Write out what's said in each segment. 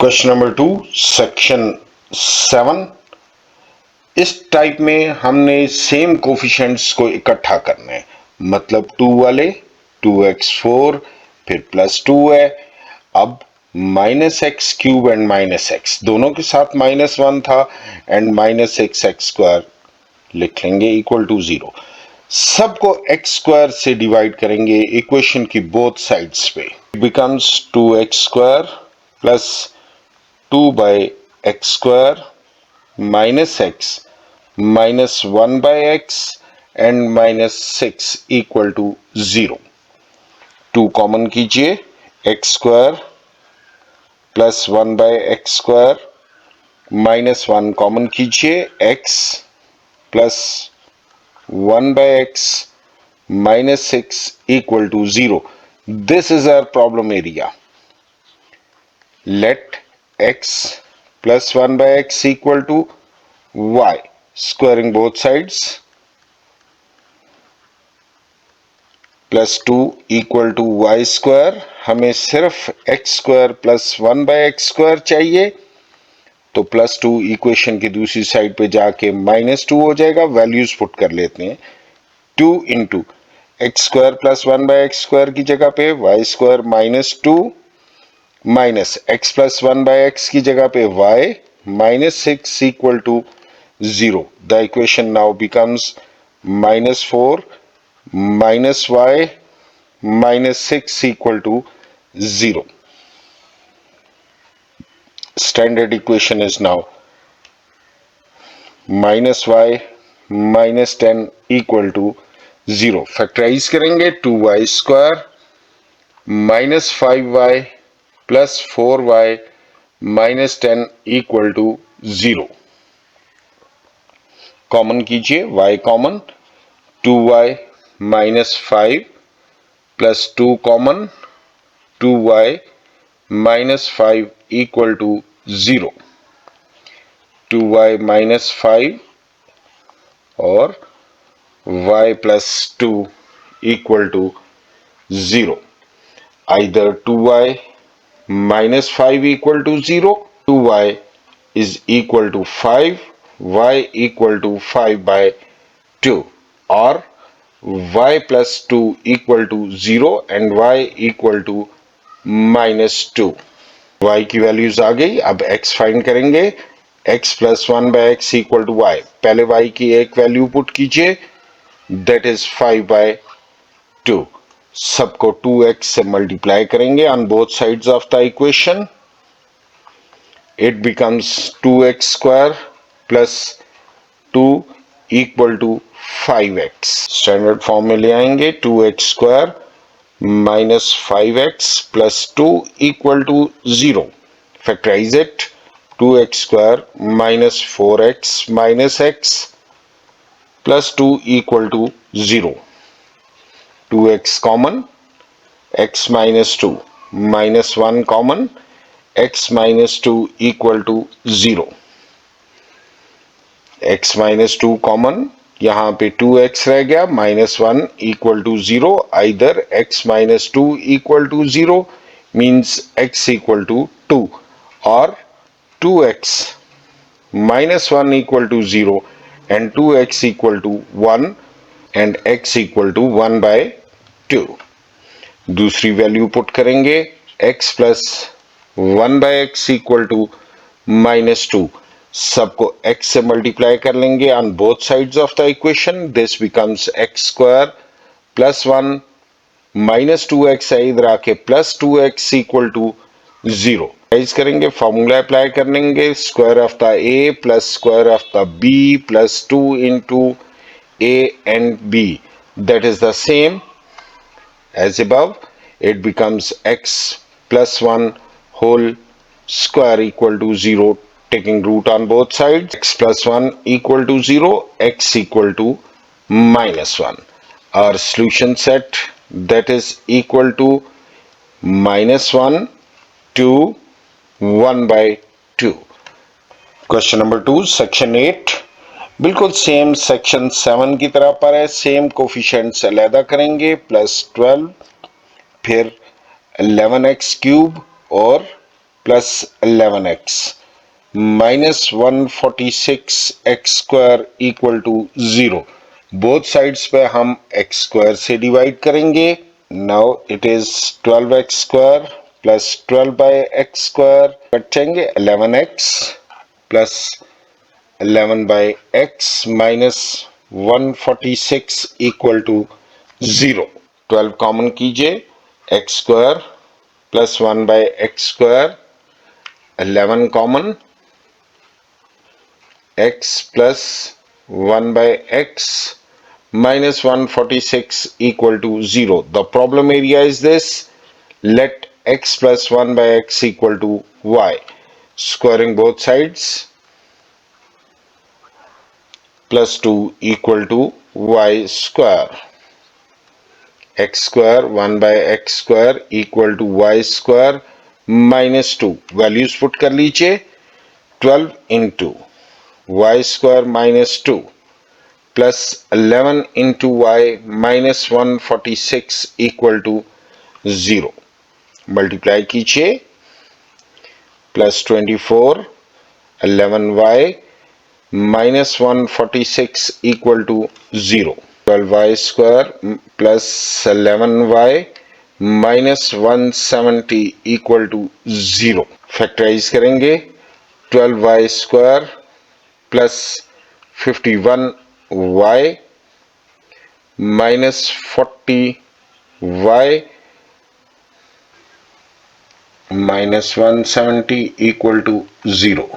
Question number 2 section 7। इस type में हमने सेम कोफिशिएंट्स को इकट्ठा करना है, मतलब 2 वाले 2x4 फिर +2 है। अब -x³ एंड -x दोनों के साथ -1 था एंड -6x² लिख लेंगे इक्वल टू 0। सबको x² से डिवाइड करेंगे इक्वेशन की बोथ साइड्स पे। It becomes 2x² plus 2/x² minus x minus 1/x and -6 equal to 0। 2 common कीजिए, x² प्लस 1/x² -1 कॉमन कीजिए, x plus 1/x -6 equal to 0। This is our problem area. Let x plus 1/x equal to y, squaring both sides, +2 equal to y²। हमें सिर्फ x² plus 1/x² चाहिए, तो +2 equation की दूसरी side पे जाके -2 हो जाएगा। वैल्यूज पुट कर लेते हैं, 2 इंटू x² प्लस 1/x² की जगह पे y² -2 minus x plus 1/x की जगह पे y -6 equal to 0। The equation now becomes -4 minus y minus 6 equal to 0। Standard equation is now minus y minus 10 equal to 0। Factorize करेंगे, 2y² minus 5y plus 4y minus 10 equal to 0। Common कीजिए, y common, 2y minus 5 plus 2 common, 2y minus 5 equal to 0। 2y minus 5 और y plus 2 equal to 0। Either 2y minus 5 equal to 0, 2y is equal to 5, y equal to 5/2, or y plus 2 equal to 0 and y equal to -2। y की values आ गई। अब x find करेंगे, x plus 1/x equal to y। पहले y की एक value put कीजिए, that is 5/2। सबको 2x से मल्टीप्लाई करेंगे on both sides of the equation. It becomes 2x² plus 2 equal to 5x। Standard form में ले आएंगे, 2x² minus 5x plus 2 equal to 0। Factorize it, 2x² minus 4x minus x plus 2 equal to 0। 2x common, x minus 2 minus 1 common, x minus 2 equal to 0। x minus 2 common, यहाँ पे 2x रह गया, -1 equal to 0। either x minus 2 equal to 0 means x equal to 2, or 2x minus 1 equal to 0 and 2x equal to 1 and x equal to 1/2। दूसरी value put करेंगे, x plus 1/x equal to -2। सबको x से multiply कर लेंगे on both sides of the equation. This becomes x² plus 1 -2x है, इधर आके +2x equal to 0। Rise करेंगे, फॉर्मूला अप्लाई करेंगे, square of the a plus square of the b plus 2 into a and b, that is the same as above। It becomes x plus 1 whole square equal to 0, taking root on both sides। x plus 1 equal to 0, x equal to -1। Our solution set, that is equal to -1 to 1/2। Question number 2 section 8 बिल्कुल same section 7 की तरह पर है। Same coefficients अलहदा करेंगे, +12 फिर 11x³ और plus 11x minus 146x square equal to 0. Both sides पे हम x स्क्वायर से डिवाइड करेंगे. Now it is 12x square plus 12 by x square cut जाएंगे. 11x plus 11 by x minus 146 equal to 0. 12 common कीजिए. x square plus 1 by x square 11 common. x plus 1 by x minus 146 equal to 0. The problem area is this. Let x plus 1 by x equal to y. Squaring both sides. Plus 2 equal to y square. X square 1 by x square equal to y square minus 2. Values put कर लीजिए. 12 into y square minus 2 plus 11 into y minus 146 equal to 0. Multiply कीजिए. Plus 24 11y minus 146 equal to 0. 12y square plus 11y minus 170 equal to 0. Factorize करेंगे. 12y square plus 51y minus 40y minus 170 equal to 0.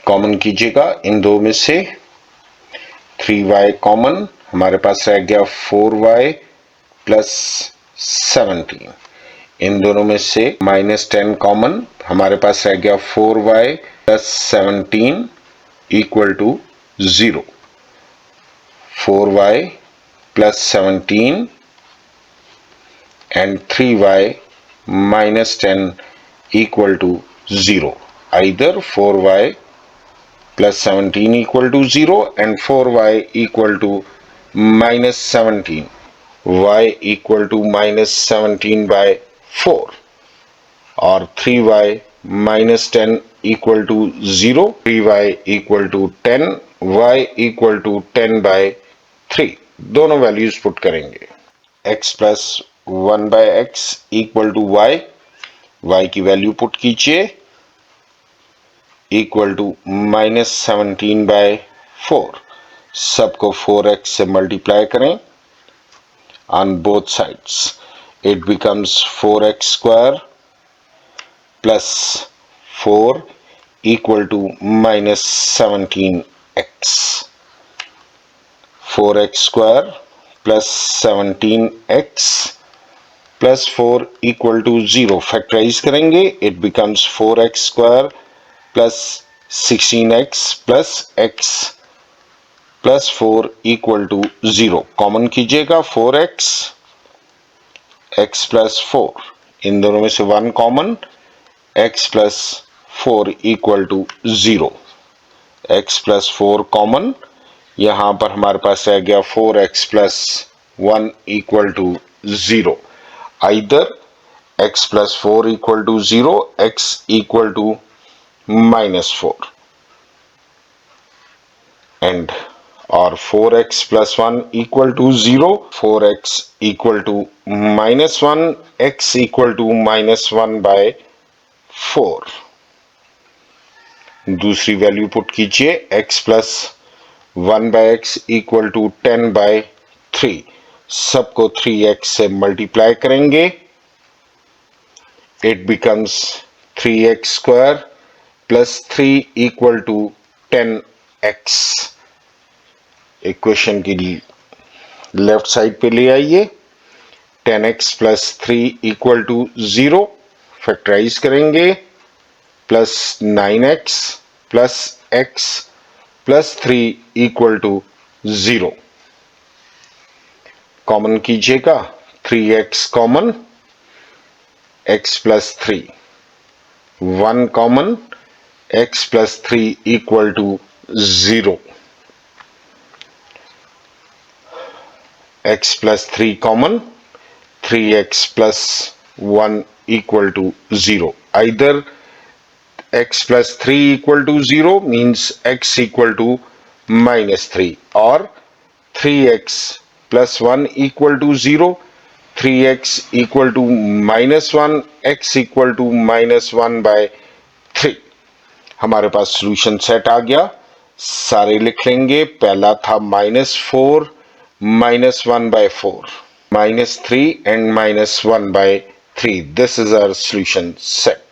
Common कीजिएगा इन दो में से. 3y common. हमारे पास रह गया 4y plus 17. इन दोनों में से -10 कॉमन. हमारे पास रह गया 4y plus 17 equal to 0. 4y plus 17 and 3y minus 10 equal to 0. Either 4y plus 17 equal to 0 and 4y equal to minus 17. Y equal to minus 17 by 4. Or 3y minus 10 equal to 0. 3y equal to 10. Y equal to 10 by 3. दोनों values put करेंगे. x plus 1 by x equal to y. y की value put कीजिए. Equal to minus 17 by 4. सबको 4x से multiply करें on both sides. It becomes 4x square plus 4 equal to minus 17x. 4x square plus 17x plus 4 equal to 0. Factorize करेंगे. It becomes 4x square plus 16x plus x plus 4 equal to 0. Common कीजिएगा. 4x x plus 4. इन दोनों में से 1 common. x plus 4 equal to 0. x plus 4 common. यहां पर हमारे पास रह गया 4x plus 1 equal to 0. Either x plus 4 equal to 0, x equal to minus 4 and or 4x plus 1 equal to 0, 4x equal to minus 1, x equal to minus 1 by 4. दूसरी value put कीजिए. x plus 1 by x equal to 10 by 3. सबको 3x से multiply करेंगे. It becomes 3x square plus 3 equal to 10x. Equation की left side पे ले आइए. 10x plus 3 equal to 0. Factorize करेंगे. Plus 9x plus x plus 3 equal to 0. Common कीजिएगा. 3x common. x plus 3. 1 common. x plus 3 equal to 0. x plus 3 common. 3x plus 1 equal to 0. Either x plus 3 equal to 0 means x equal to minus 3, or 3x plus 1 equal to 0, 3x equal to minus 1, x equal to minus 1 by 3. हमारे पास solution set आ गया. सारे लिख लेंगे. पहला था -4 -1 by 4, -3 and -1 by 3. This is our solution set.